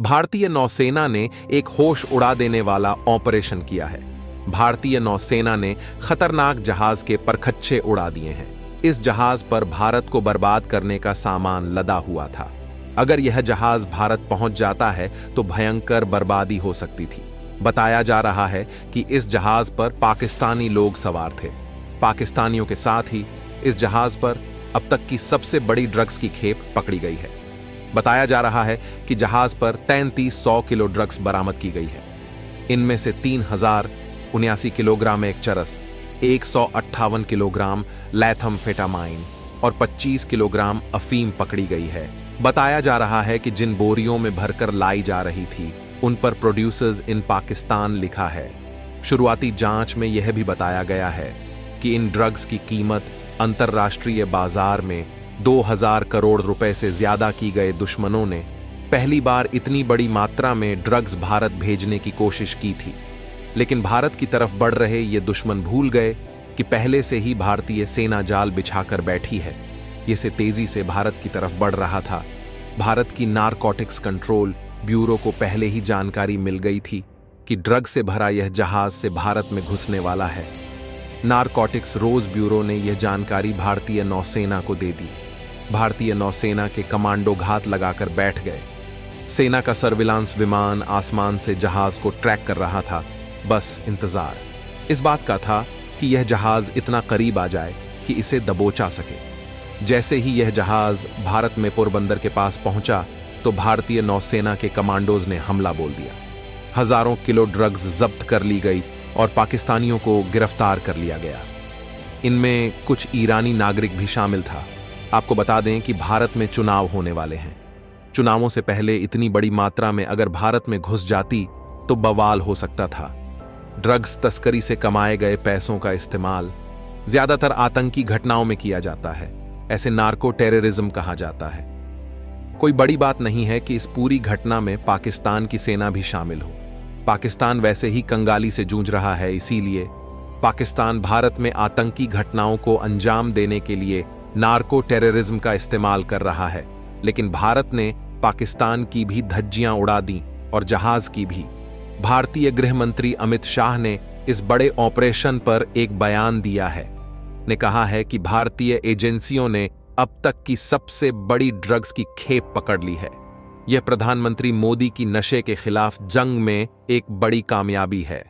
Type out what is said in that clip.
भारतीय नौसेना ने एक होश उड़ा देने वाला ऑपरेशन किया है। भारतीय नौसेना ने खतरनाक जहाज के परखच्चे उड़ा दिए हैं। इस जहाज पर भारत को बर्बाद करने का सामान लदा हुआ था। अगर यह जहाज भारत पहुंच जाता है तो भयंकर बर्बादी हो सकती थी। बताया जा रहा है कि इस जहाज पर पाकिस्तानी लोग सवार थे। पाकिस्तानियों के साथ ही इस जहाज पर अब तक की सबसे बड़ी ड्रग्स की खेप पकड़ी गई है। बताया जा रहा है कि जहाज पर 3300 किलो ड्रग्स बरामद की गई है। इनमें से 3079 किलोग्राम एक चरस, 158 किलोग्राम लैथमफेटामाइन और 25 किलोग्राम अफीम पकड़ी गई है। बताया जा रहा है कि जिन बोरियों में भरकर लाई जा रही थी उन पर प्रोड्यूसर्स इन पाकिस्तान लिखा है। शुरुआती जांच में यह भी बताया गया है कि इन ड्रग्स की कीमत अंतर्राष्ट्रीय बाजार में 2000 करोड़ रुपए से ज्यादा की गए। दुश्मनों ने पहली बार इतनी बड़ी मात्रा में ड्रग्स भारत भेजने की कोशिश की थी, लेकिन भारत की तरफ बढ़ रहे ये दुश्मन भूल गए कि पहले से ही भारतीय सेना जाल बिछाकर बैठी है। ये से तेजी से भारत की तरफ बढ़ रहा था। भारत की नारकोटिक्स कंट्रोल ब्यूरो को पहले ही जानकारी मिल गई थी कि ड्रग से भरा यह जहाज से भारत में घुसने वाला है। नारकोटिक्स रोज ब्यूरो ने यह जानकारी भारतीय नौसेना को दे दी। भारतीय नौसेना के कमांडो घात लगाकर बैठ गए। सेना का सर्विलांस विमान आसमान से जहाज को ट्रैक कर रहा था। बस इंतजार इस बात का था कि यह जहाज इतना करीब आ जाए कि इसे दबोचा सके। जैसे ही यह जहाज भारत में पोरबंदर के पास पहुंचा तो भारतीय नौसेना के कमांडोज ने हमला बोल दिया। हजारों किलो ड्रग्स जब्त कर ली गई और पाकिस्तानियों को गिरफ्तार कर लिया गया। इनमें कुछ ईरानी नागरिक भी शामिल था। आपको बता दें कि भारत में चुनाव होने वाले हैं। चुनावों से पहले इतनी बड़ी मात्रा में अगर भारत में घुस जाती तो बवाल हो सकता था। ड्रग्स तस्करी से कमाए गए पैसों का इस्तेमाल ज्यादातर आतंकी घटनाओं में किया जाता है। ऐसे नार्को टेररिज्म कहा जाता है। कोई बड़ी बात नहीं है कि इस पूरी घटना में पाकिस्तान की सेना भी शामिल हो। पाकिस्तान वैसे ही कंगाली से जूझ रहा है, इसीलिए पाकिस्तान भारत में आतंकी घटनाओं को अंजाम देने के लिए नार्को टेररिज्म का इस्तेमाल कर रहा है। लेकिन भारत ने पाकिस्तान की भी धज्जियां उड़ा दी और जहाज की भी। भारतीय गृह मंत्री अमित शाह ने इस बड़े ऑपरेशन पर एक बयान दिया है। ने कहा है कि भारतीय एजेंसियों ने अब तक की सबसे बड़ी ड्रग्स की खेप पकड़ ली है। यह प्रधानमंत्री मोदी की नशे के खिलाफ जंग में एक बड़ी कामयाबी है।